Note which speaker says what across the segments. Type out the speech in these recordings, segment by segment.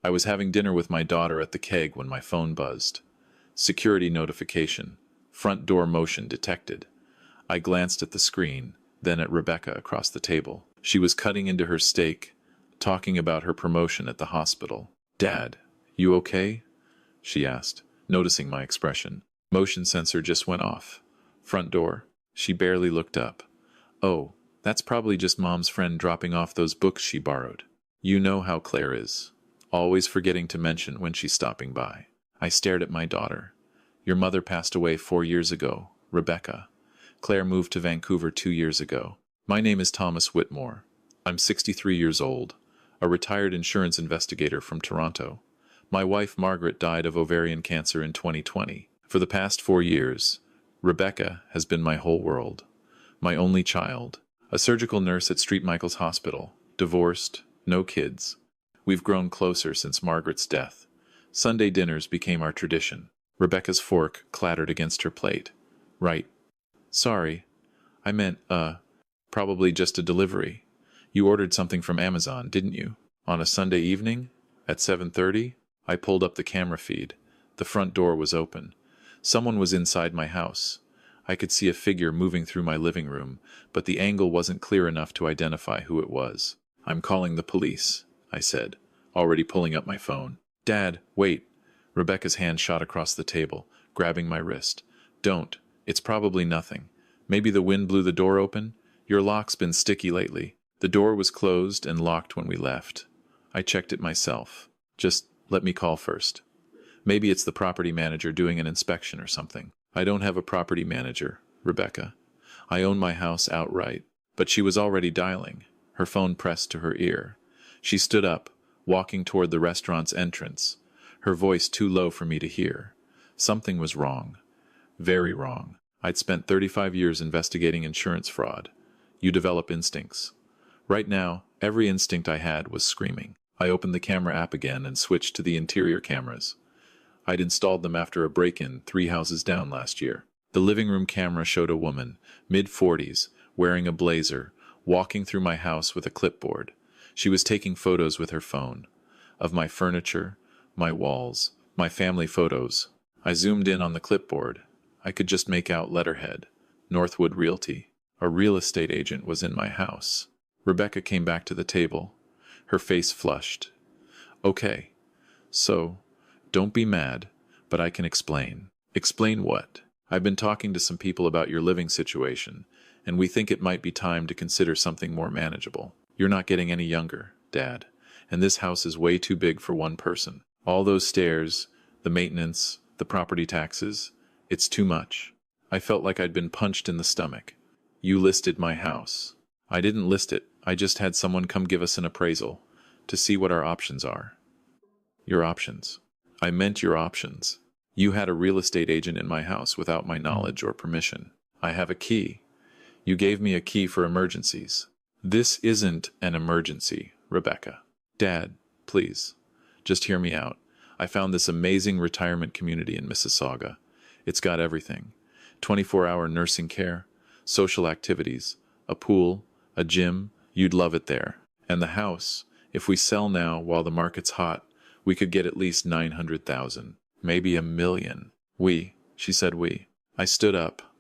Speaker 1: I was having dinner with my daughter at the keg when my phone buzzed. Security notification. Front door motion detected. I glanced at the screen, then at Rebecca across the table. She was cutting into her steak, talking about her promotion at the hospital. "Dad, you okay?" she asked, noticing my expression. Motion sensor just went off. Front door. She barely looked up. "Oh, that's probably just Mom's friend dropping off those books she borrowed. You know how Claire is. Always forgetting to mention when she's stopping by." I stared at my daughter. "Your mother passed away 4 years ago, Rebecca. Claire moved to Vancouver 2 years ago. My name is Thomas Whitmore. I'm 63 years old, a retired insurance investigator from Toronto. My wife Margaret died of ovarian cancer in 2020. For the past 4 years, Rebecca has been my whole world. My only child. A surgical nurse at St. Michael's Hospital. Divorced, no kids. We've grown closer since Margaret's death. Sunday dinners became our tradition." Rebecca's fork clattered against her plate. "Right. Sorry. I meant, probably just a delivery. You ordered something from Amazon, didn't you? On a Sunday evening? At 7:30? I pulled up the camera feed. The front door was open. Someone was inside my house. I could see a figure moving through my living room, but the angle wasn't clear enough to identify who it was. "I'm calling the police," I said, already pulling up my phone. "Dad, wait." Rebecca's hand shot across the table, grabbing my wrist. "Don't. It's probably nothing. Maybe the wind blew the door open? Your lock's been sticky lately." The door was closed and locked when we left. I checked it myself. "Just let me call first. Maybe it's the property manager doing an inspection or something." "I don't have a property manager, Rebecca. I own my house outright." But she was already dialing, her phone pressed to her ear. She stood up, walking toward the restaurant's entrance, her voice too low for me to hear. Something was wrong. Very wrong. I'd spent 35 years investigating insurance fraud. You develop instincts. Right now, every instinct I had was screaming. I opened the camera app again and switched to the interior cameras. I'd installed them after a break-in 3 houses down last year. The living room camera showed a woman, mid-40s, wearing a blazer, walking through my house with a clipboard. She was taking photos with her phone. Of my furniture, my walls, my family photos. I zoomed in on the clipboard. I could just make out letterhead. Northwood Realty. A real estate agent was in my house. Rebecca came back to the table. Her face flushed. "Okay. So, don't be mad, but I can explain." "Explain what?" "I've been talking to some people about your living situation, and we think it might be time to consider something more manageable. You're not getting any younger, Dad, and this house is way too big for one person. All those stairs, the maintenance, the property taxes, it's too much." I felt like I'd been punched in the stomach. "You listed my house." "I didn't list it. I just had someone come give us an appraisal, to see what our options are." "Your options?" "I meant your options. You had a real estate agent in my house without my knowledge or permission. I have a key. You gave me a key for emergencies." "This isn't an emergency, Rebecca." "Dad, please, just hear me out. I found this amazing retirement community in Mississauga. It's got everything. 24-hour nursing care, social activities, a pool, a gym. You'd love it there. And the house, if we sell now while the market's hot, we could get at least 900,000, maybe $1 million. She said we. I stood up,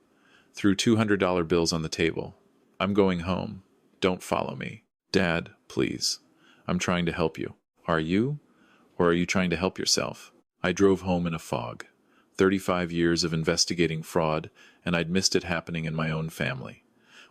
Speaker 1: threw $200 bills on the table. "I'm going home. Don't follow me." "Dad, please. I'm trying to help you." "Are you? Or are you trying to help yourself?" I drove home in a fog. 35 years of investigating fraud, and I'd missed it happening in my own family.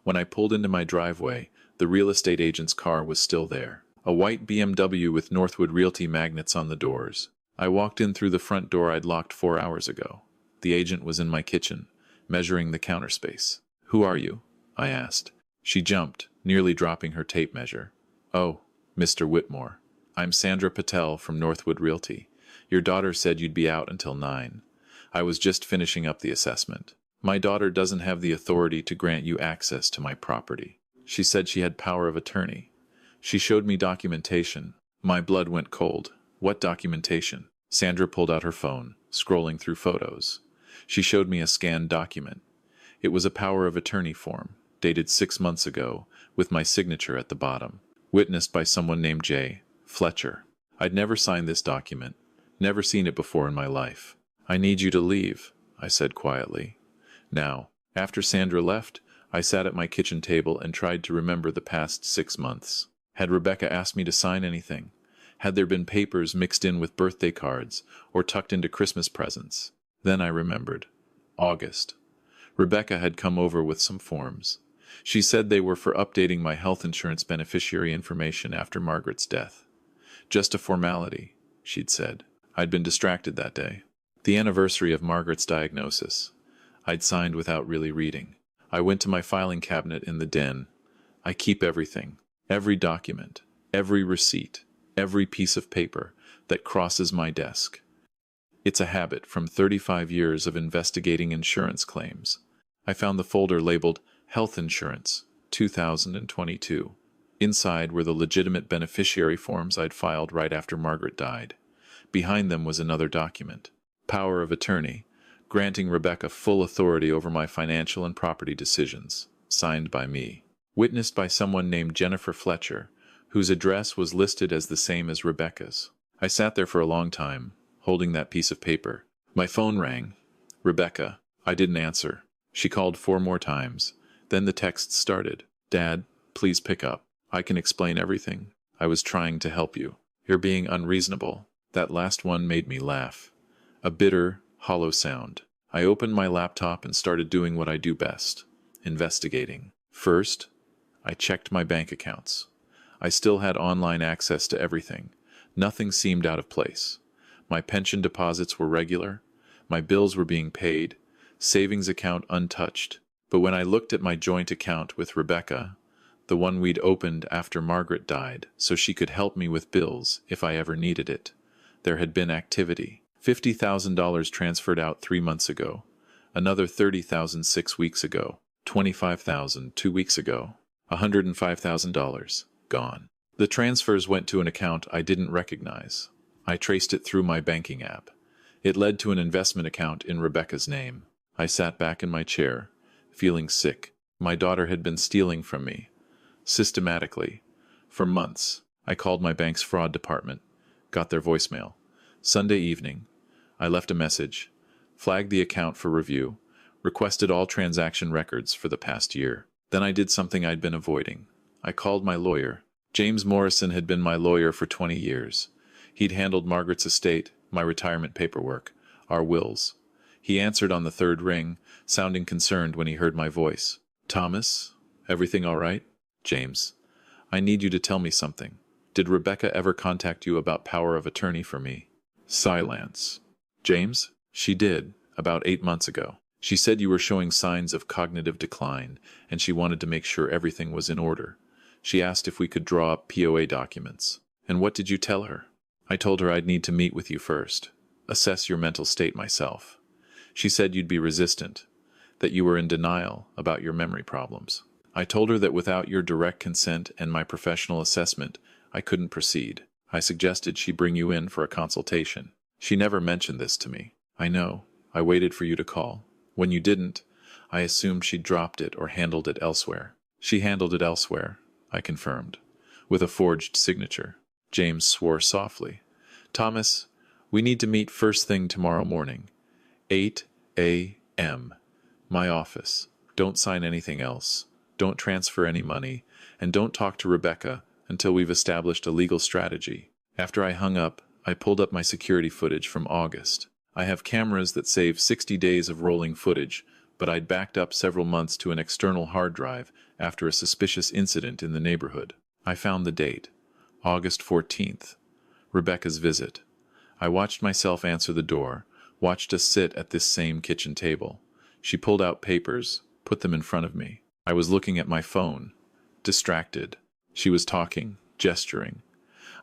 Speaker 1: When I pulled into my driveway, the real estate agent's car was still there. A white BMW with Northwood Realty magnets on the doors. I walked in through the front door I'd locked 4 hours ago. The agent was in my kitchen, measuring the counter space. "Who are you?" I asked. She jumped, nearly dropping her tape measure. "Oh, Mr. Whitmore. I'm Sandra Patel from Northwood Realty. Your daughter said you'd be out until 9. I was just finishing up the assessment. My daughter doesn't have the authority to grant you access to my property. She said she had power of attorney. She showed me documentation. My blood went cold. What documentation?" Sandra pulled out her phone, scrolling through photos. She showed me a scanned document. It was a power of attorney form, dated 6 months ago, with my signature at the bottom. Witnessed by someone named J. Fletcher. I'd never signed this document, never seen it before in my life. I need you to leave, I said quietly. Now, after Sandra left, I sat at my kitchen table and tried to remember the past 6 months. Had Rebecca asked me to sign anything? Had there been papers mixed in with birthday cards or tucked into Christmas presents? Then I remembered. August. Rebecca had come over with some forms. She said they were for updating my health insurance beneficiary information after Margaret's death. Just a formality, she'd said. I'd been distracted that day. The anniversary of Margaret's diagnosis. I'd signed without really reading. I went to my filing cabinet in the den. I keep everything, every document, every receipt, every piece of paper that crosses my desk. It's a habit from 35 years of investigating insurance claims. I found the folder labeled Health Insurance, 2022. Inside were the legitimate beneficiary forms I'd filed right after Margaret died. Behind them was another document, Power of Attorney, granting Rebecca full authority over my financial and property decisions, signed by me. Witnessed by someone named Jennifer Fletcher, whose address was listed as the same as Rebecca's. I sat there for a long time, holding that piece of paper. My phone rang. Rebecca. I didn't answer. She called 4 more times. Then the text started. Dad, please pick up. I can explain everything. I was trying to help you. You're being unreasonable. That last one made me laugh. A bitter, hollow sound. I opened my laptop and started doing what I do best. Investigating. First, I checked my bank accounts. I still had online access to everything. Nothing seemed out of place. My pension deposits were regular. My bills were being paid. Savings account untouched. But when I looked at my joint account with Rebecca, the one we'd opened after Margaret died, so she could help me with bills if I ever needed it, there had been activity. $50,000 transferred out 3 months ago. Another $30,000 6 weeks ago. $25,000 2 weeks ago. $105,000 gone. The transfers went to an account I didn't recognize. I traced it through my banking app. It led to an investment account in Rebecca's name. I sat back in my chair, feeling sick. My daughter had been stealing from me. Systematically. For months. I called my bank's fraud department. Got their voicemail. Sunday evening. I left a message. Flagged the account for review. Requested all transaction records for the past year. Then I did something I'd been avoiding. I called my lawyer. James Morrison had been my lawyer for 20 years. He'd handled Margaret's estate, my retirement paperwork, our wills. He answered on the 3rd ring, sounding concerned when he heard my voice. Thomas, everything all right? James, I need you to tell me something. Did Rebecca ever contact you about power of attorney for me? Silence. James, she did, about 8 months ago. She said you were showing signs of cognitive decline, and she wanted to make sure everything was in order. She asked if we could draw up POA documents. And what did you tell her? I told her I'd need to meet with you first, assess your mental state myself. She said you'd be resistant, that you were in denial about your memory problems. I told her that without your direct consent and my professional assessment, I couldn't proceed. I suggested she bring you in for a consultation. She never mentioned this to me. I know. I waited for you to call. When you didn't, I assumed she'd dropped it or handled it elsewhere. She handled it elsewhere, I confirmed, with a forged signature. James swore softly. Thomas, we need to meet first thing tomorrow morning. 8 a.m. My office. Don't sign anything else. Don't transfer any money. And don't talk to Rebecca until we've established a legal strategy. After I hung up, I pulled up my security footage from August. I have cameras that save 60 days of rolling footage, but I'd backed up several months to an external hard drive after a suspicious incident in the neighborhood. I found the date. August 14th. Rebecca's visit. I watched myself answer the door, watched us sit at this same kitchen table. She pulled out papers, put them in front of me. I was looking at my phone, distracted. She was talking, gesturing.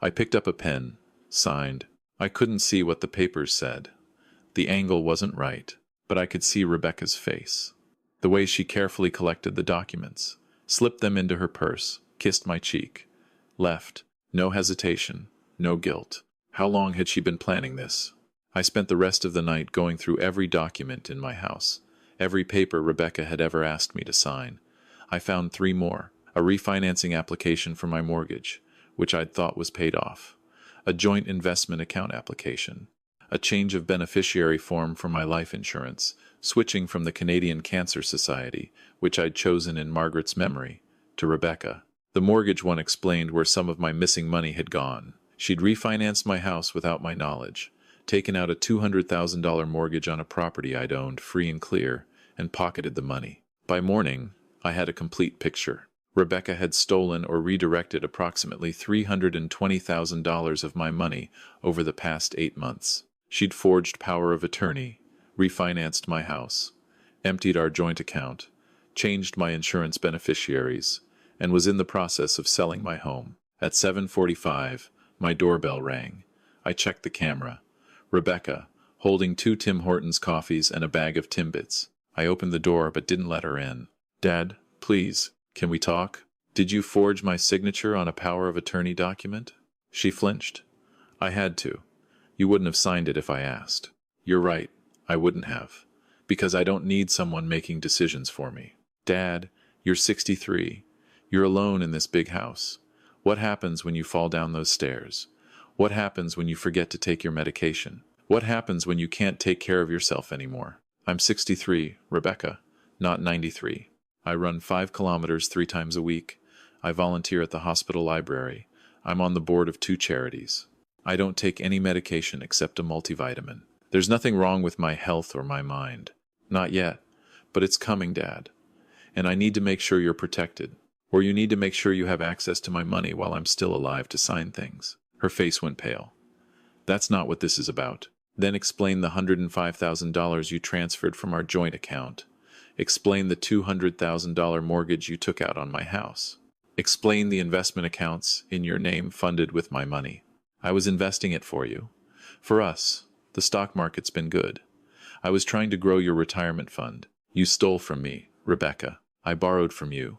Speaker 1: I picked up a pen, signed. I couldn't see what the papers said. The angle wasn't right, but I could see Rebecca's face. The way she carefully collected the documents, slipped them into her purse, kissed my cheek, left. No hesitation, no guilt. How long had she been planning this? I spent the rest of the night going through every document in my house, every paper Rebecca had ever asked me to sign. I found 3 more. A refinancing application for my mortgage, which I'd thought was paid off. a joint investment account application, a change of beneficiary form for my life insurance, switching from the Canadian Cancer Society, which I'd chosen in Margaret's memory, to Rebecca. The mortgage one explained where some of my missing money had gone. She'd refinanced my house without my knowledge, taken out a $200,000 mortgage on a property I'd owned free and clear, and pocketed the money. By morning, I had a complete picture. Rebecca had stolen or redirected approximately $320,000 of my money over the past 8 months. She'd forged power of attorney, refinanced my house, emptied our joint account, changed my insurance beneficiaries, and was in the process of selling my home. At 7:45, my doorbell rang. I checked the camera. Rebecca, holding 2 Tim Hortons coffees and a bag of Timbits. I opened the door but didn't let her in. "Dad, please, can we talk? Did you forge my signature on a power of attorney document?" She flinched. "I had to. You wouldn't have signed it if I asked." "You're right, I wouldn't have. Because I don't need someone making decisions for me." "Dad, you're 63. You're alone in this big house. What happens when you fall down those stairs? What happens when you forget to take your medication? What happens when you can't take care of yourself anymore?" "I'm 63, Rebecca, not 93. I run 5 kilometers 3 times a week. I volunteer at the hospital library. I'm on the board of 2 charities. I don't take any medication except a multivitamin. There's nothing wrong with my health or my mind. Not yet, but it's coming, Dad. And I need to make sure you're protected. Or you need to make sure you have access to my money while I'm still alive to sign things." Her face went pale. "That's not what this is about. Then explain the $105,000 you transferred from our joint account. Explain the $200,000 mortgage you took out on my house. Explain the investment accounts in your name funded with my money. I was investing it for you. For us, the stock market's been good. I was trying to grow your retirement fund. You stole from me, Rebecca. I borrowed from you.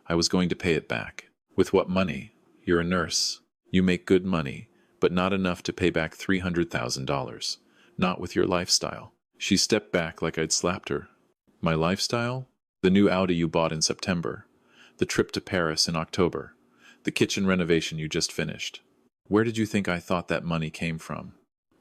Speaker 1: I was going to pay it back. With what money? You're a nurse. You make good money, but not enough to pay back $300,000. Not with your lifestyle." She stepped back like I'd slapped her. "My lifestyle? The new Audi you bought in September. The trip to Paris in October. The kitchen renovation you just finished. Where did you think I thought that money came from?"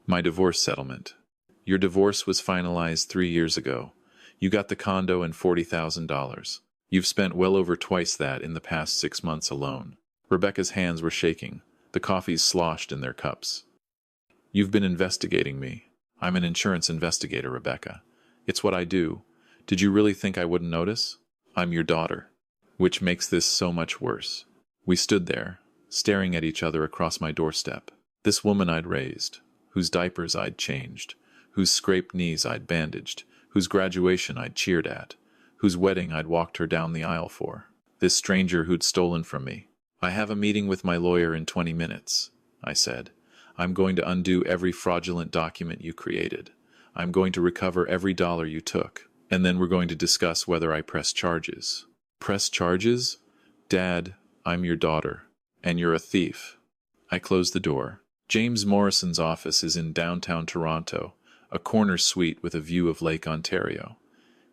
Speaker 1: "My divorce settlement. Your divorce was finalized 3 years ago. You got the condo and $40,000. You've spent well over twice that in the past 6 months alone." Rebecca's hands were shaking. The coffees sloshed in their cups. "You've been investigating me. I'm an insurance investigator, Rebecca. It's what I do. Did you really think I wouldn't notice? I'm your daughter." Which makes this so much worse. We stood there, staring at each other across my doorstep. This woman I'd raised, whose diapers I'd changed, whose scraped knees I'd bandaged, whose graduation I'd cheered at, whose wedding I'd walked her down the aisle for. This stranger who'd stolen from me. "I have a meeting with my lawyer in 20 minutes, I said. "I'm going to undo every fraudulent document you created. I'm going to recover every dollar you took. And then we're going to discuss whether I press charges." "Press charges? Dad, I'm your daughter. And you're a thief." I closed the door. James Morrison's office is in downtown Toronto, a corner suite with a view of Lake Ontario.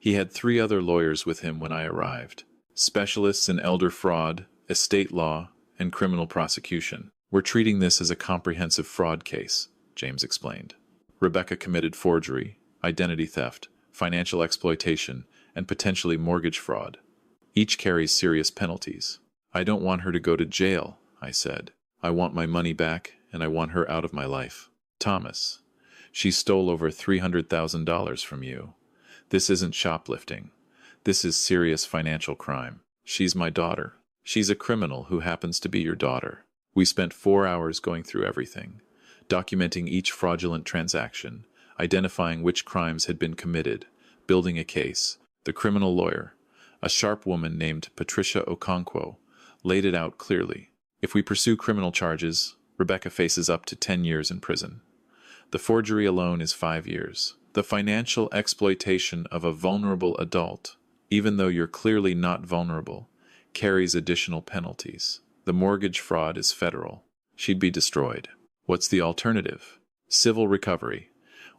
Speaker 1: He had 3 other lawyers with him when I arrived. Specialists in elder fraud, estate law, and criminal prosecution. "We're treating this as a comprehensive fraud case," James explained. "Rebecca committed forgery, identity theft, financial exploitation, and potentially mortgage fraud. Each carries serious penalties. I don't want her to go to jail," I said. "I want my money back, and I want her out of my life." "Thomas, she stole over $300,000 from you. This isn't shoplifting. This is serious financial crime. She's my daughter. She's a criminal who happens to be your daughter." We spent 4 hours going through everything, documenting each fraudulent transaction, identifying which crimes had been committed, building a case. The criminal lawyer, a sharp woman named Patricia Okonkwo, laid it out clearly. If we pursue criminal charges, Rebecca faces up to 10 years in prison. The forgery alone is 5 years. The financial exploitation of a vulnerable adult, even though you're clearly not vulnerable, carries additional penalties. The mortgage fraud is federal. She'd be destroyed. What's the alternative? Civil recovery.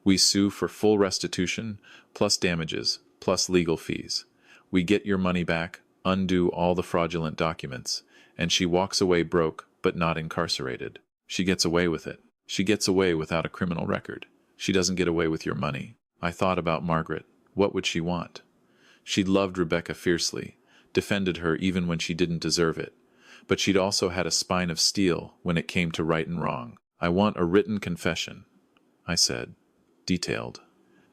Speaker 1: We sue for full restitution, plus damages, plus legal fees. We get your money back, undo all the fraudulent documents, and she walks away broke but not incarcerated. She gets away with it. She gets away without a criminal record. She doesn't get away with your money. I thought about Margaret. What would she want? She'd loved Rebecca fiercely, defended her even when she didn't deserve it. But she'd also had a spine of steel when it came to right and wrong. I want a written confession, I said. Detailed.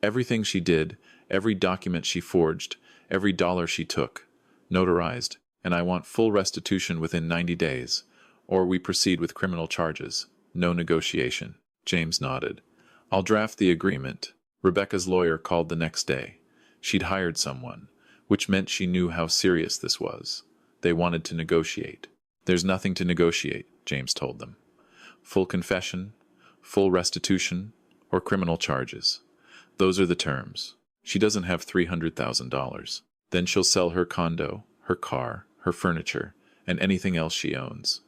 Speaker 1: Everything she did, every document she forged, every dollar she took. Notarized. And I want full restitution within 90 days. Or we proceed with criminal charges. No negotiation. James nodded. I'll draft the agreement. Rebecca's lawyer called the next day. She'd hired someone, which meant she knew how serious this was. They wanted to negotiate. There's nothing to negotiate, James told them. Full confession, full restitution, or criminal charges. Those are the terms. She doesn't have $300,000. Then she'll sell her condo, her car, her furniture, and anything else she owns.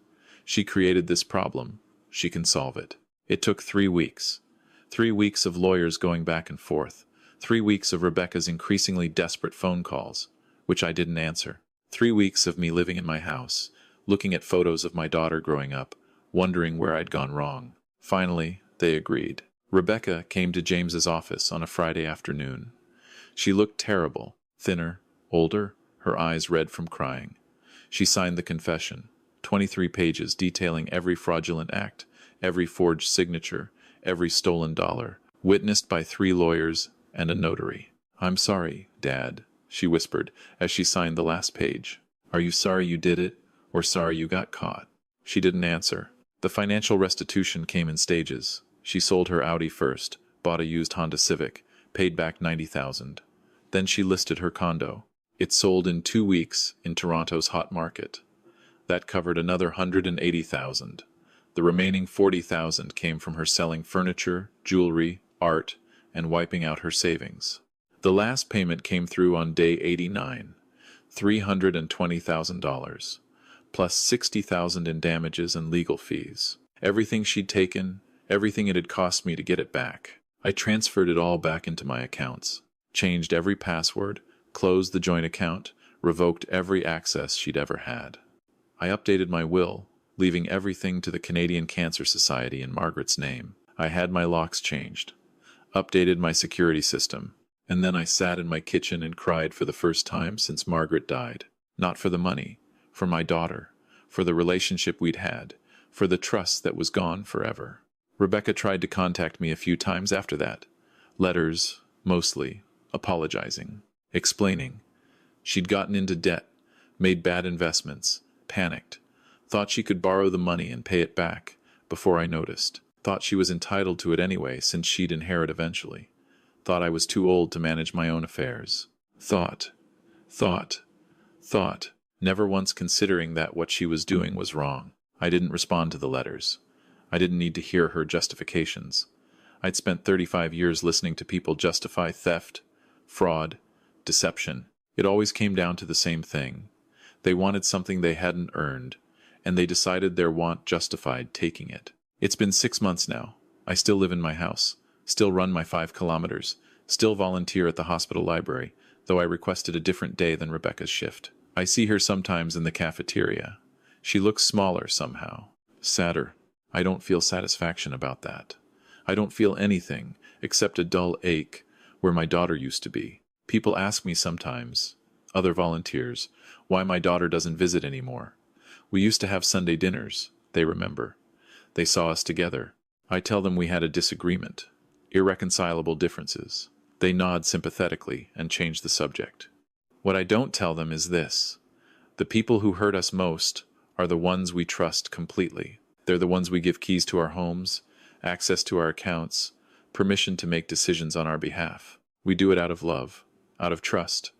Speaker 1: She created this problem. She can solve it. It took 3 weeks. 3 weeks of lawyers going back and forth. 3 weeks of Rebecca's increasingly desperate phone calls, which I didn't answer. 3 weeks of me living in my house, looking at photos of my daughter growing up, wondering where I'd gone wrong. Finally, they agreed. Rebecca came to James's office on a Friday afternoon. She looked terrible, thinner, older, her eyes red from crying. She signed the confession, 23 pages detailing every fraudulent act, every forged signature, every stolen dollar, witnessed by 3 lawyers and a notary. I'm sorry, Dad, she whispered as she signed the last page. Are you sorry you did it, or sorry you got caught? She didn't answer. The financial restitution came in stages. She sold her Audi first, bought a used Honda Civic, paid back $90,000. Then she listed her condo. It sold in 2 weeks in Toronto's hot market. That covered another $180,000. The remaining $40,000 came from her selling furniture, jewelry, art, and wiping out her savings. The last payment came through on day 89, $320,000, plus $60,000 in damages and legal fees. Everything she'd taken, everything it had cost me to get it back. I transferred it all back into my accounts, changed every password, closed the joint account, revoked every access she'd ever had. I updated my will, leaving everything to the Canadian Cancer Society in Margaret's name. I had my locks changed, updated my security system, and then I sat in my kitchen and cried for the first time since Margaret died. Not for the money, for my daughter, for the relationship we'd had, for the trust that was gone forever. Rebecca tried to contact me a few times after that. Letters, mostly, apologizing, explaining. She'd gotten into debt, made bad investments, panicked, thought she could borrow the money and pay it back before I noticed, thought she was entitled to it anyway since she'd inherit eventually, thought I was too old to manage my own affairs. Thought, never once considering that what she was doing was wrong. I didn't respond to the letters. I didn't need to hear her justifications. I'd spent 35 years listening to people justify theft, fraud, deception. It always came down to the same thing. They wanted something they hadn't earned, and they decided their want justified taking it. It's been 6 months now. I still live in my house, still run my 5 kilometers, still volunteer at the hospital library, though I requested a different day than Rebecca's shift. I see her sometimes in the cafeteria. She looks smaller somehow, sadder. I don't feel satisfaction about that. I don't feel anything except a dull ache where my daughter used to be. People ask me sometimes, other volunteers, why my daughter doesn't visit anymore. We used to have Sunday dinners, they remember. They saw us together. I tell them we had a disagreement, irreconcilable differences. They nod sympathetically and change the subject. What I don't tell them is this. The people who hurt us most are the ones we trust completely. They're the ones we give keys to our homes, access to our accounts, permission to make decisions on our behalf. We do it out of love, out of trust,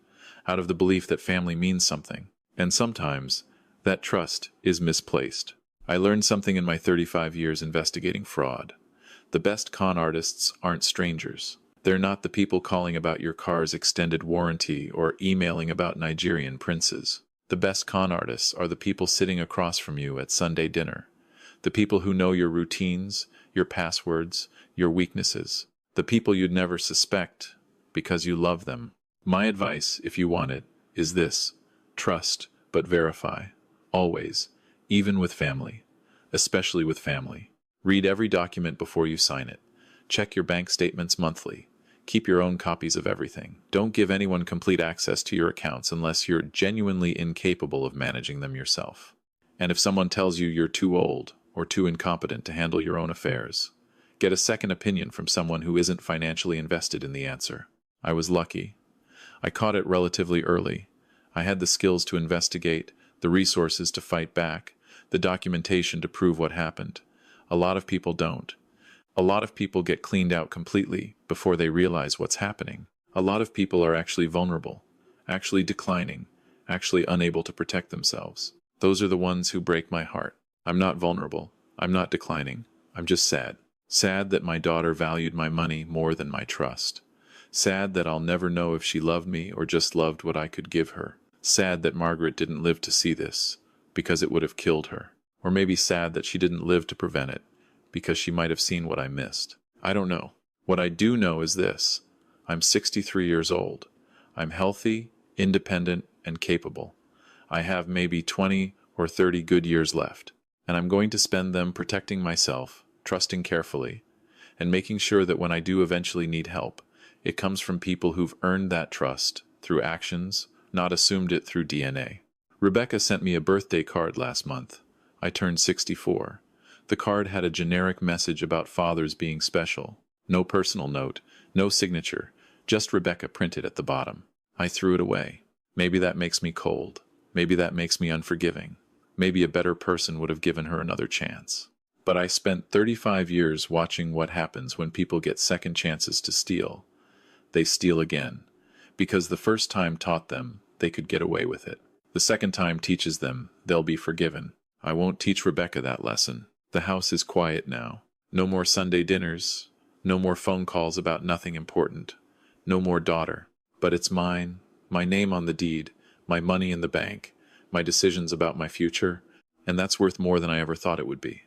Speaker 1: out of the belief that family means something. And sometimes, that trust is misplaced. I learned something in my 35 years investigating fraud. The best con artists aren't strangers. They're not the people calling about your car's extended warranty or emailing about Nigerian princes. The best con artists are the people sitting across from you at Sunday dinner. The people who know your routines, your passwords, your weaknesses. The people you'd never suspect because you love them. My advice, if you want it, is this. Trust, but verify. Always. Even with family. Especially with family. Read every document before you sign it. Check your bank statements monthly. Keep your own copies of everything. Don't give anyone complete access to your accounts unless you're genuinely incapable of managing them yourself. And if someone tells you you're too old or too incompetent to handle your own affairs, get a second opinion from someone who isn't financially invested in the answer. I was lucky. I caught it relatively early. I had the skills to investigate, the resources to fight back, the documentation to prove what happened. A lot of people don't. A lot of people get cleaned out completely before they realize what's happening. A lot of people are actually vulnerable, actually declining, actually unable to protect themselves. Those are the ones who break my heart. I'm not vulnerable. I'm not declining. I'm just sad. Sad that my daughter valued my money more than my trust. Sad that I'll never know if she loved me or just loved what I could give her. Sad that Margaret didn't live to see this, because it would have killed her. Or maybe sad that she didn't live to prevent it, because she might have seen what I missed. I don't know. What I do know is this. I'm 63 years old. I'm healthy, independent, and capable. I have maybe 20 or 30 good years left, and I'm going to spend them protecting myself, trusting carefully, and making sure that when I do eventually need help, it comes from people who've earned that trust through actions, not assumed it through DNA. Rebecca sent me a birthday card last month. I turned 64. The card had a generic message about fathers being special. No personal note, no signature, just Rebecca printed at the bottom. I threw it away. Maybe that makes me cold. Maybe that makes me unforgiving. Maybe a better person would have given her another chance. But I spent 35 years watching what happens when people get second chances to steal. They steal again, because the first time taught them they could get away with it. The second time teaches them they'll be forgiven. I won't teach Rebecca that lesson. The house is quiet now. No more Sunday dinners. No more phone calls about nothing important. No more daughter. But it's mine, my name on the deed, my money in the bank, my decisions about my future, and that's worth more than I ever thought it would be.